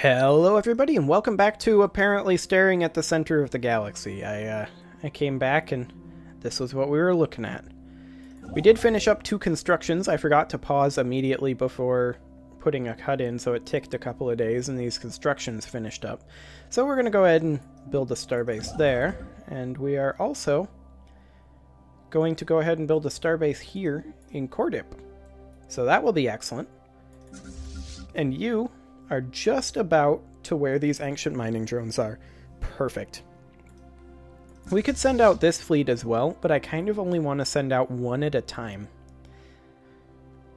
Hello everybody and welcome back to apparently staring at the center of the galaxy. I came back and this was what we were looking at. We did finish up 2 constructions. I forgot to pause immediately before putting a cut in, so it ticked a couple of days and these constructions finished up. So we're going to go ahead and build a starbase there, and we are also going to go ahead and build a starbase here in Cordip. So that will be excellent. And you are just about to where these ancient mining drones are. Perfect. We could send out this fleet as well, but I kind of only want to send out one at a time.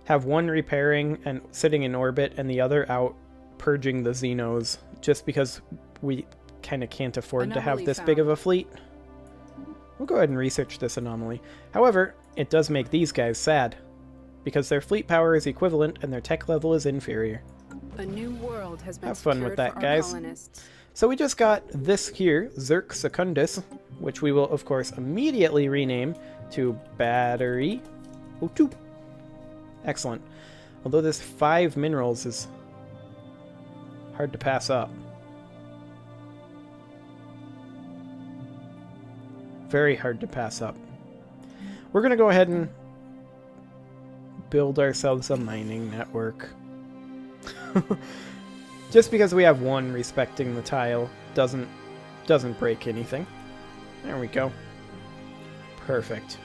Have one repairing and sitting in orbit, and the other out purging the Xenos, just because we kind of can't afford to have this big of a fleet. We'll go ahead and research this anomaly. However, it does make these guys sad, because their fleet power is equivalent and their tech level is inferior. A new world has been Have fun with that, guys. Colonists. So we just got this here, Zerk Secundus, which we will, of course, immediately rename to Battery O2. Excellent. Although this 5 minerals is hard to pass up. Very hard to pass up. We're going to go ahead and build ourselves a mining network. Just because we have one respecting the tile doesn't break anything. There we go. Perfect.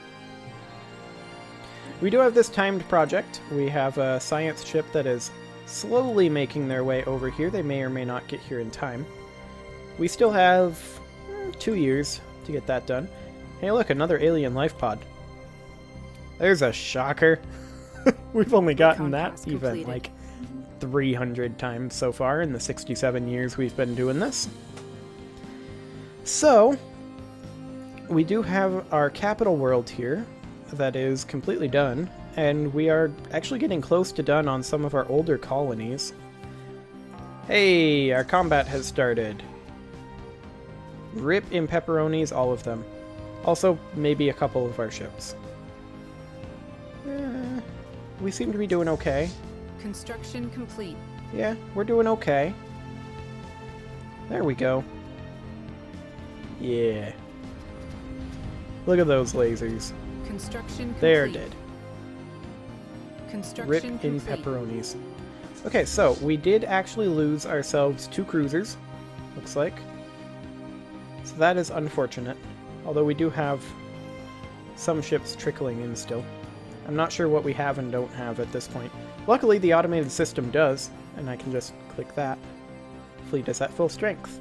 We do have this timed project. We have a science ship that is slowly making their way over here. They may or may not get here in time. We still have 2 years to get that done. Hey look, another alien life pod. There's a shocker. We've only gotten that event like 300 times so far in the 67 years we've been doing this. So, we do have our capital world here that is completely done, and we are actually getting close to done on some of our older colonies. Hey, our combat has started. Rip in pepperonis, all of them. Also, maybe a couple of our ships. We seem to be doing okay. Construction complete. Yeah, we're doing okay. There we go. Yeah. Look at those lasers. Construction complete. They're dead. Construction Rip complete. in pepperonis. Okay, so we did actually lose ourselves 2 cruisers, looks like. So that is unfortunate. Although we do have some ships trickling in still. I'm not sure what we have and don't have at this point. Luckily, the automated system does, and I can just click that. Fleet is at full strength.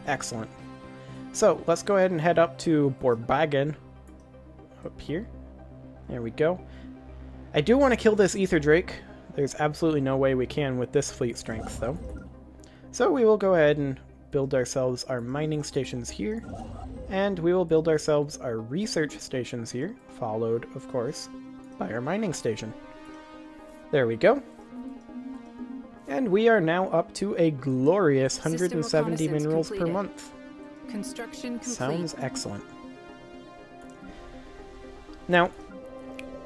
Excellent. So, let's go ahead and head up to Borbagen. Up here. There we go. I do want to kill this Ether Drake. There's absolutely no way we can with this fleet strength, though. So we will go ahead and build ourselves our mining stations here. And we will build ourselves our research stations here, followed, of course, by our mining station. There we go. And we are now up to a glorious 170 minerals per month. Construction complete. Sounds excellent. Now,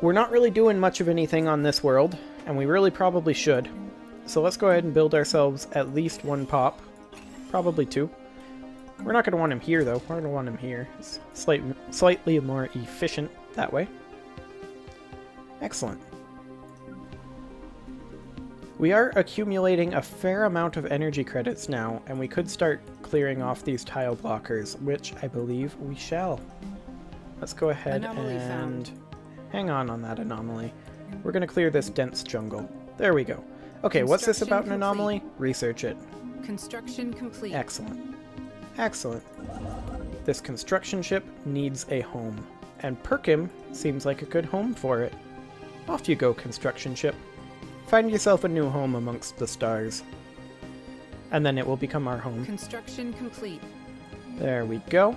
we're not really doing much of anything on this world, and we really probably should. So let's go ahead and build ourselves at least 1 pop. Probably 2. We're not going to want him here, though. We're going to want him here. It's slightly more efficient that way. Excellent. We are accumulating a fair amount of energy credits now, and we could start clearing off these tile blockers, which I believe we shall. Let's go ahead and hang on that anomaly. We're going to clear this dense jungle. There we go. Okay, what's this about an anomaly? Research it. Construction complete. Excellent. Excellent. This construction ship needs a home, and Perkim seems like a good home for it. Off you go, construction ship. Find yourself a new home amongst the stars. And then it will become our home. Construction complete. There we go.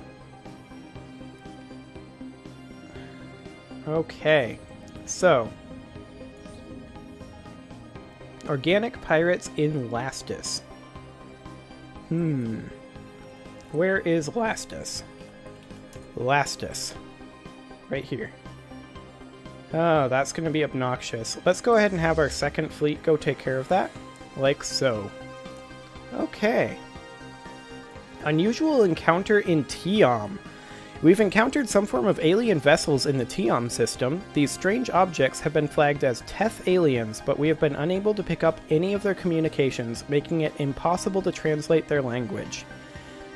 Okay, so organic pirates in Lastus. Where is Lastus? Lastus. Right here. Oh, that's going to be obnoxious. Let's go ahead and have our second fleet go take care of that. Like so. Okay. Unusual encounter in Tiam. We've encountered some form of alien vessels in the Tiam system. These strange objects have been flagged as Teth aliens, but we have been unable to pick up any of their communications, making it impossible to translate their language.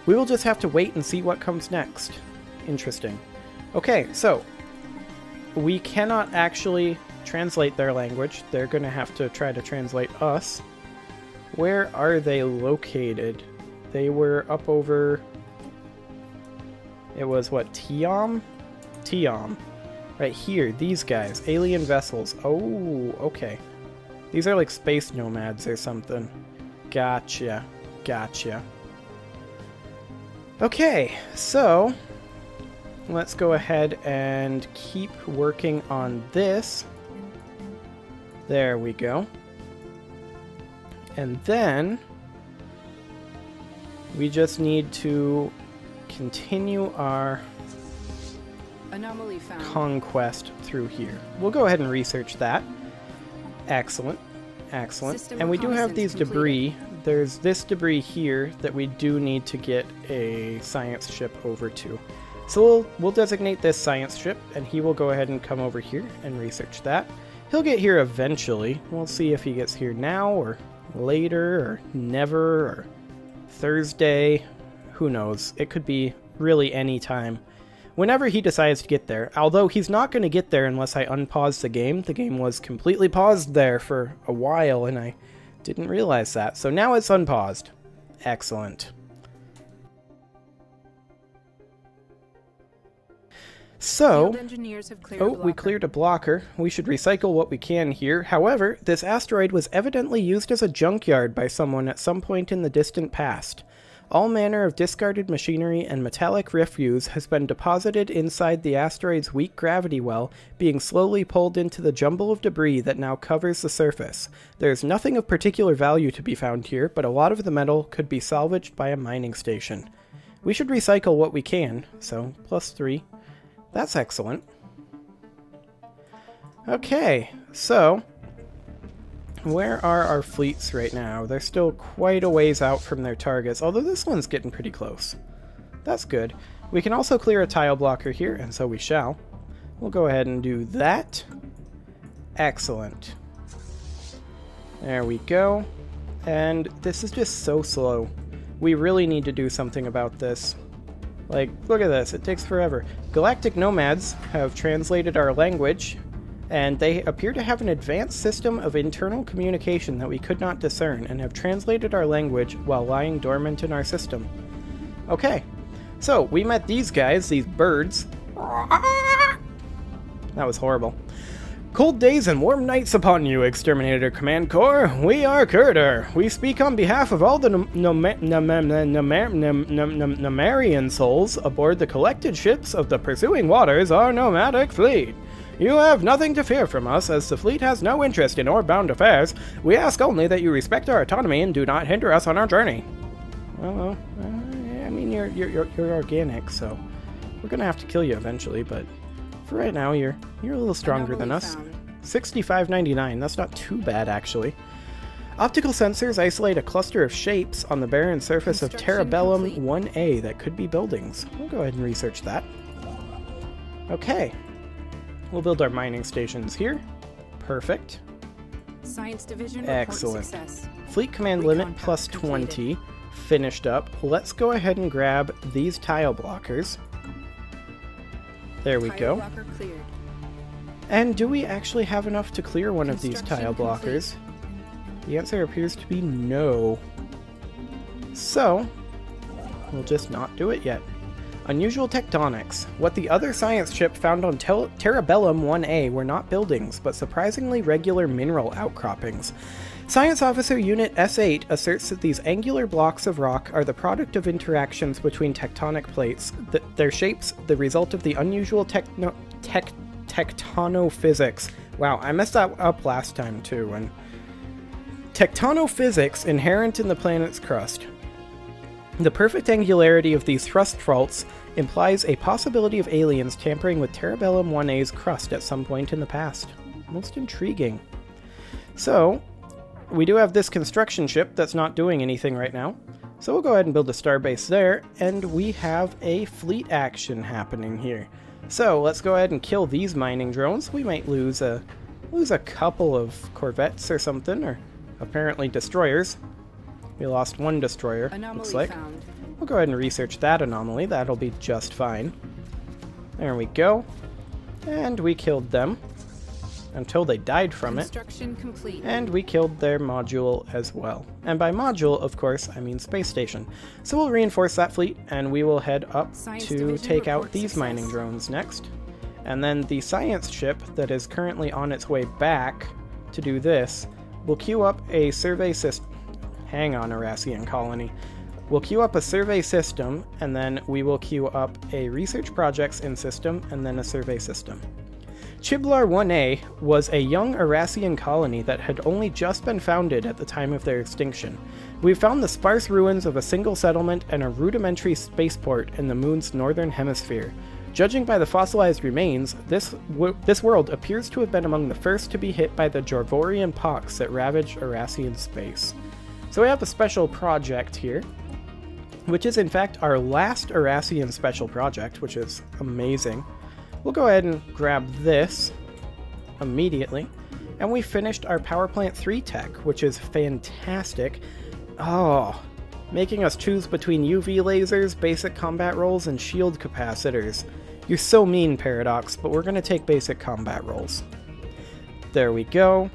We will just have to wait and see what comes next. Interesting. Okay, so we cannot actually translate their language. They're going to have to try to translate us. Where are they located? They were up over... It was, what, Tiam? Tiam. Right here, these guys. Alien vessels. Oh, okay. These are like space nomads or something. Gotcha. Gotcha. Okay, so... let's go ahead and keep working on this. There we go. And then... we just need to continue our Anomaly found. Conquest through here. We'll go ahead and research that. Excellent. Excellent. System And we do have reconnaissance these completed. debris. There's this debris here that we do need to get a science ship over to. So we'll designate this science ship, and he will go ahead and come over here and research that. He'll get here eventually. We'll see if he gets here now, or later, or never, or Thursday. Who knows? It could be really any time. Whenever he decides to get there. Although he's not going to get there unless I unpause the game. The game was completely paused there for a while, and I didn't realize that. So now it's unpaused. Excellent. So, Field engineers have cleared a we blocker. cleared a blocker. We should recycle what we can here. However, this asteroid was evidently used as a junkyard by someone at some point in the distant past. All manner of discarded machinery and metallic refuse has been deposited inside the asteroid's weak gravity well, being slowly pulled into the jumble of debris that now covers the surface. There is nothing of particular value to be found here, but a lot of the metal could be salvaged by a mining station. We should recycle what we can, so +3. That's excellent. Okay, so where are our fleets right now? They're still quite a ways out from their targets, although this one's getting pretty close. That's good. We can also clear a tile blocker here, and so we shall. We'll go ahead and do that. Excellent. There we go. And this is just so slow. We really need to do something about this. Like, look at this, it takes forever. Galactic nomads have translated our language, and they appear to have an advanced system of internal communication that we could not discern, and have translated our language while lying dormant in our system. Okay, so we met these guys, these birds. That was horrible. Cold days and warm nights upon you, Exterminator Command Corps. We are Kurder. We speak on behalf of all the Nomarian souls aboard the collected ships of the Pursuing Waters, our nomadic fleet. You have nothing to fear from us, as the fleet has no interest in orb-bound affairs. We ask only that you respect our autonomy and do not hinder us on our journey. Well, I mean, you're organic, so we're gonna have to kill you eventually, but for right now, you're a little stronger than us. 65.99, that's not too bad, actually. Optical sensors isolate a cluster of shapes on the barren surface of Terrabellum 1A that could be buildings. We'll go ahead and research that. Okay. We'll build our mining stations here. Perfect. Science division Excellent. success. Fleet command limit plus 20. Finished up. Let's go ahead and grab these tile blockers. There we go. Blocker cleared. And do we actually have enough to clear one of these tile Construction blockers? The answer appears to be no. So, we'll just not do it yet. Unusual tectonics. What the other science ship found on Terrabellum 1A were not buildings, but surprisingly regular mineral outcroppings. Science Officer Unit S8 asserts that these angular blocks of rock are the product of interactions between tectonic plates, their shapes the result of the unusual tectonophysics. Wow, I messed that up last time too. And tectonophysics inherent in the planet's crust. The perfect angularity of these thrust faults implies a possibility of aliens tampering with Terrabellum 1A's crust at some point in the past. Most intriguing. So, we do have this construction ship that's not doing anything right now. So we'll go ahead and build a starbase there, and we have a fleet action happening here. So let's go ahead and kill these mining drones. We might lose a couple of corvettes or something, or apparently destroyers. We lost one destroyer, Anomaly looks like. found. We'll go ahead and research that anomaly. That'll be just fine. There we go. And we killed them until they died from it. Construction complete. And we killed their module as well. And by module, of course, I mean space station. So we'll reinforce that fleet, and we will head up Science to division take out reports these success. mining drones next. And then the science ship that is currently on its way back to do this will queue up a survey system. Hang on, Arassian colony. We'll queue up a survey system, and then we will queue up a research projects in system, and then a survey system. Chiblar 1A was a young Arassian colony that had only just been founded at the time of their extinction. We found the sparse ruins of a single settlement and a rudimentary spaceport in the moon's northern hemisphere. Judging by the fossilized remains, this world appears to have been among the first to be hit by the Jorvorian pox that ravaged Arassian space. So we have a special project here, which is in fact our last Arassian special project, which is amazing. We'll go ahead and grab this immediately, and we finished our Power Plant 3 tech, which is fantastic. Oh, making us choose between UV lasers, basic combat rolls, and shield capacitors. You're so mean, Paradox, but we're going to take basic combat rolls. There we go.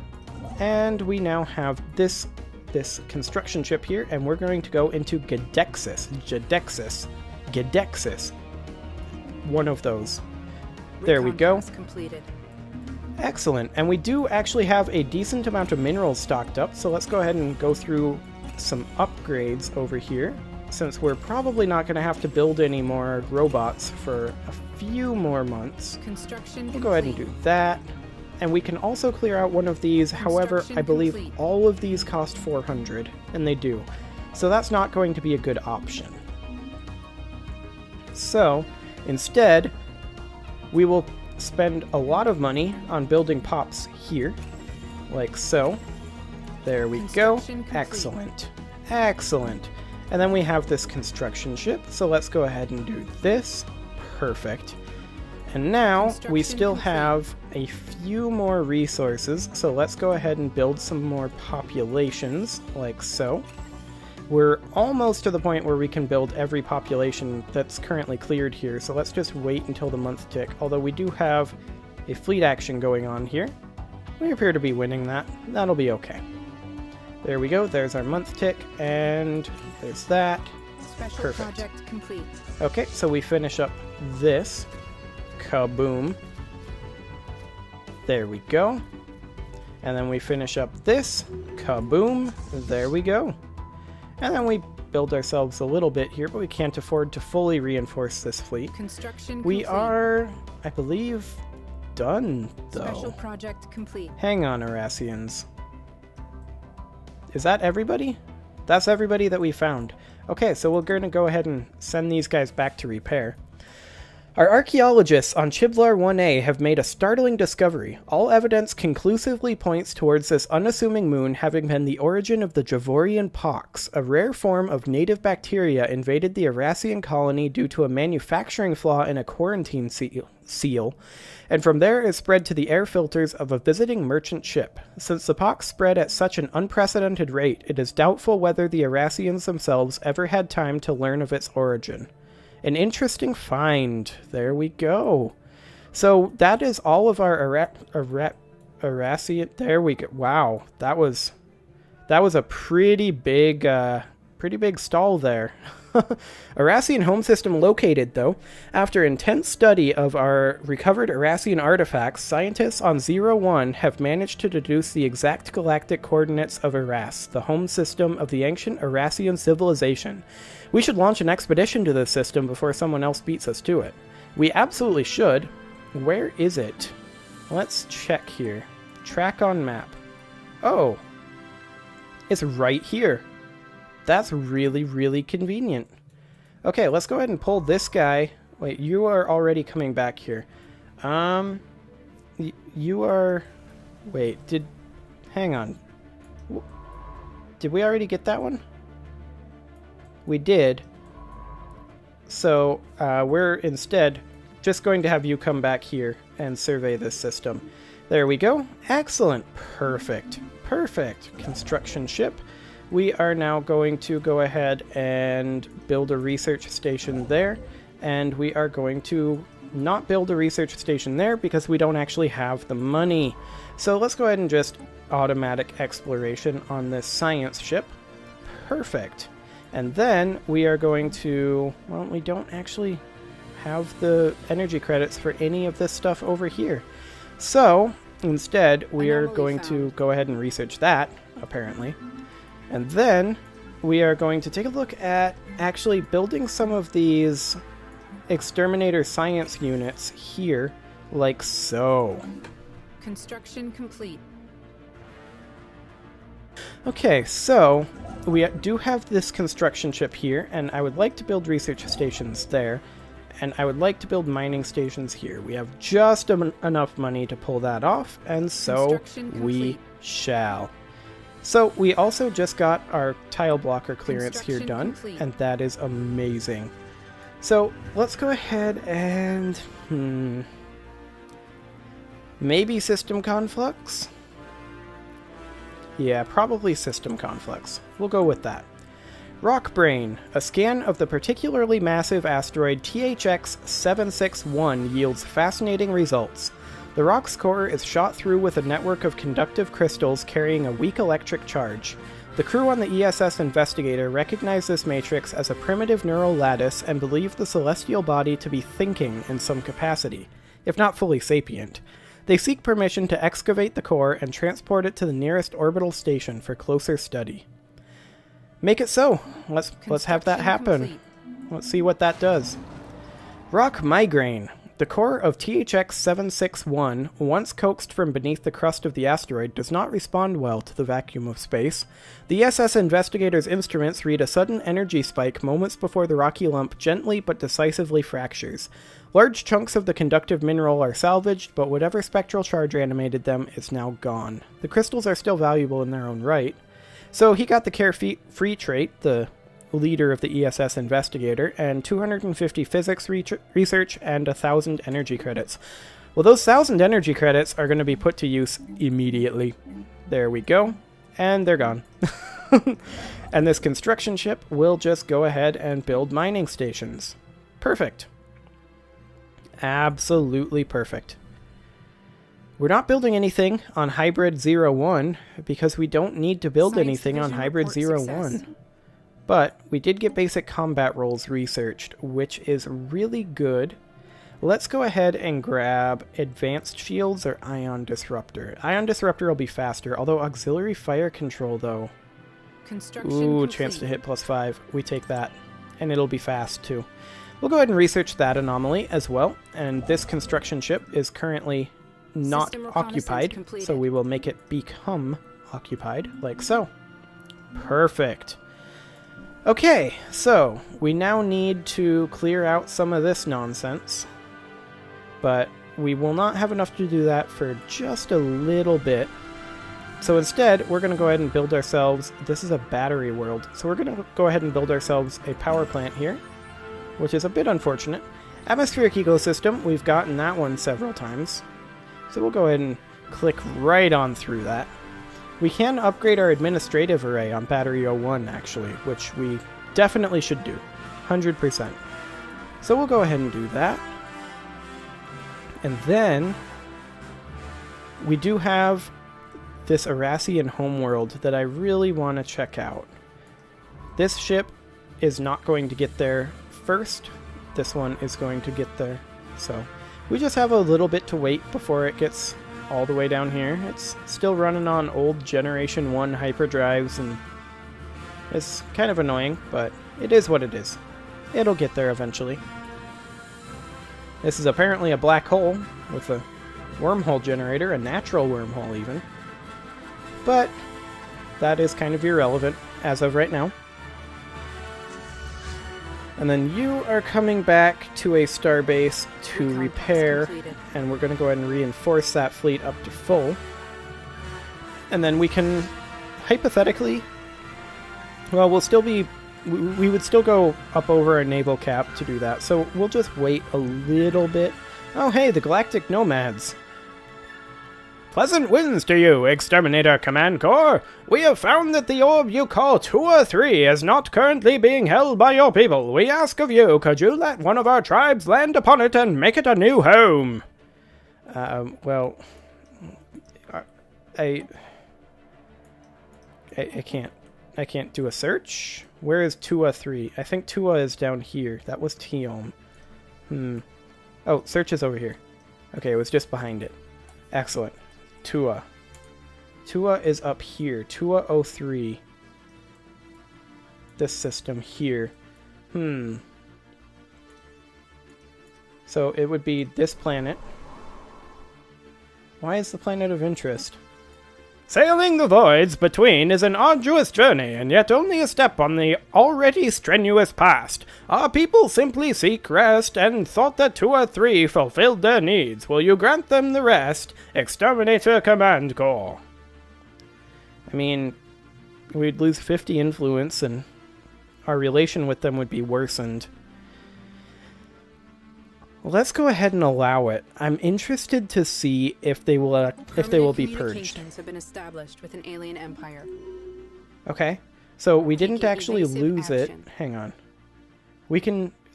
And we now have this construction ship here, and we're going to go into Gedexis. One of those. There we go. Completed. Excellent. And we do actually have a decent amount of minerals stocked up, so let's go ahead and go through some upgrades over here, since we're probably not going to have to build any more robots for a few more months. Construction We'll go ahead and do that. And we can also clear out one of these. However, I believe complete. all of these cost 400, and they do. So that's not going to be a good option. So, instead, we will spend a lot of money on building pops here, like so. There we go. Construction complete. Excellent. Excellent. And then we have this construction ship, so let's go ahead and do this. Perfect. And now we Construction still complete. have a few more resources, so let's go ahead and build some more populations, like so. We're almost to the point where we can build every population that's currently cleared here, so let's just wait until the month tick, although we do have a fleet action going on here. We appear to be winning that. That'll be okay. There we go, there's our month tick, and there's that. Special Perfect. project complete. Okay, so we finish up this. Kaboom. There we go. And then we finish up this. Kaboom. There we go. And then we build ourselves a little bit here, but we can't afford to fully reinforce this fleet. Construction We complete. are, I believe, done, Special though. project complete. Hang on, Arassians. Is that everybody? That's everybody that we found. Okay, so we're going to go ahead and send these guys back to repair. Our archaeologists on Chiblar 1A have made a startling discovery. All evidence conclusively points towards this unassuming moon having been the origin of the Javorian pox. A rare form of native bacteria invaded the Arassian colony due to a manufacturing flaw in a quarantine seal, and from there it spread to the air filters of a visiting merchant ship. Since the pox spread at such an unprecedented rate, it is doubtful whether the Arassians themselves ever had time to learn of its origin. An interesting find. There we go. So that is all of our Arassian. There we go. Wow, that was a pretty big stall there. Arassian home system located, though. After intense study of our recovered Arassian artifacts, scientists on 01 have managed to deduce the exact galactic coordinates of Aras, the home system of the ancient Arassian civilization. We should launch an expedition to this system before someone else beats us to it. We absolutely should. Where is it? Let's check here. Track on map. Oh. It's right here. That's really, really convenient. Okay, let's go ahead and pull this guy. Wait, you are already coming back here. You are... Wait, hang on. Did we already get that one? We did. So we're instead just going to have you come back here and survey this system. There we go. Excellent. Perfect. Perfect. Construction ship. We are now going to go ahead and build a research station there. And we are going to not build a research station there because we don't actually have the money. So let's go ahead and just automatic exploration on this science ship. Perfect. And then we are going to, well, we don't actually have the energy credits for any of this stuff over here. So instead, we are going to go ahead and research that, apparently. And then we are going to take a look at actually building some of these exterminator science units here, like so. Construction complete. Okay, so we do have this construction ship here, and I would like to build research stations there, and I would like to build mining stations here. We have just enough money to pull that off, and so we shall. So we also just got our tile blocker clearance here done, and that is amazing. So let's go ahead and maybe system conflux? Yeah, probably system conflux. We'll go with that. Rockbrain. A scan of the particularly massive asteroid THX 761 yields fascinating results. The rock's core is shot through with a network of conductive crystals carrying a weak electric charge. The crew on the ESS Investigator recognize this matrix as a primitive neural lattice and believe the celestial body to be thinking in some capacity, if not fully sapient. They seek permission to excavate the core and transport it to the nearest orbital station for closer study. Make it so. Let's have that happen. Complete. Let's see what that does. Rock migraine. The core of THX 761, once coaxed from beneath the crust of the asteroid, does not respond well to the vacuum of space. The SS Investigator's instruments read a sudden energy spike moments before the rocky lump gently but decisively fractures. Large chunks of the conductive mineral are salvaged, but whatever spectral charge animated them is now gone. The crystals are still valuable in their own right. So he got the carefree trait, the leader of the ESS Investigator, and 250 physics research and 1,000 energy credits. Well, those 1,000 energy credits are going to be put to use immediately. There we go. And they're gone. And this construction ship will just go ahead and build mining stations. Perfect. Absolutely perfect. We're not building anything on Hybrid 01 because we don't need to build anything on Hybrid 01. But we did get basic combat roles researched, which is really good. Let's go ahead and grab Advanced Shields or Ion Disruptor. Ion Disruptor will be faster, although Auxiliary Fire Control, though. Ooh, chance to hit +5. We take that. And it'll be fast, too. We'll go ahead and research that anomaly as well. And this construction ship is currently not occupied, so we will make it become occupied, like so. Perfect. Okay, so we now need to clear out some of this nonsense, but we will not have enough to do that for just a little bit. So instead, we're going to go ahead and build ourselves, this is a battery world, so we're going to go ahead and build ourselves a power plant here, which is a bit unfortunate. Atmospheric ecosystem, we've gotten that one several times, so we'll go ahead and click right on through that. We can upgrade our administrative array on Battery 01, actually, which we definitely should do. 100%. So we'll go ahead and do that. And then we do have this Arassian homeworld that I really want to check out. This ship is not going to get there first. This one is going to get there. So we just have a little bit to wait before it gets all the way down here. It's still running on old Generation 1 hyperdrives, and it's kind of annoying, but it is what it is. It'll get there eventually. This is apparently a black hole with a wormhole generator, a natural wormhole even. But that is kind of irrelevant as of right now. And then you are coming back to a starbase to repair, and we're going to go ahead and reinforce that fleet up to full. And then we can hypothetically Well, we'll still be... We would still go up over our naval cap to do that, so we'll just wait a little bit. Oh, hey, the Galactic Nomads. Pleasant winds to you, Exterminator Command Corps. We have found that the orb you call 203 is not currently being held by your people. We ask of you, could you let one of our tribes land upon it and make it a new home? Well... I can't do a search. Where is Tua 3? I think Tua is down here. That was Tiom. Oh, search is over here. Okay, it was just behind it. Excellent. Tua. Tua is up here. Tua 03. This system here. So it would be this planet. Why is the planet of interest? Sailing the voids between is an arduous journey, and yet only a step on the already strenuous past. Our people simply seek rest, and thought that 2 or 3 fulfilled their needs. Will you grant them the rest, Exterminator Command Corps? I mean, we'd lose 50 influence, and our relation with them would be worsened. Let's go ahead and allow it. I'm interested to see if they will be purged. Communications have been established with an alien empire. Okay, so we didn't actually evasive lose it. action. Hang on.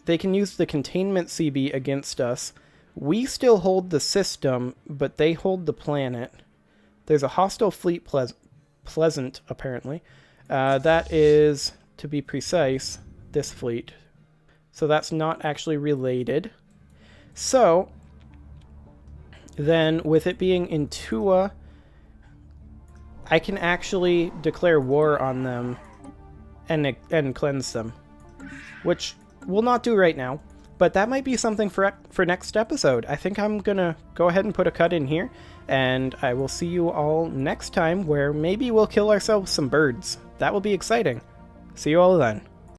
They can use the containment CB against us. We still hold the system, but they hold the planet. There's a hostile fleet Pleasant, apparently. That is, to be precise, this fleet. So that's not actually related. So, then, with it being in Tua, I can actually declare war on them and cleanse them. Which we'll not do right now, but that might be something for next episode. I think I'm gonna go ahead and put a cut in here, and I will see you all next time, where maybe we'll kill ourselves some birds. That will be exciting. See you all then.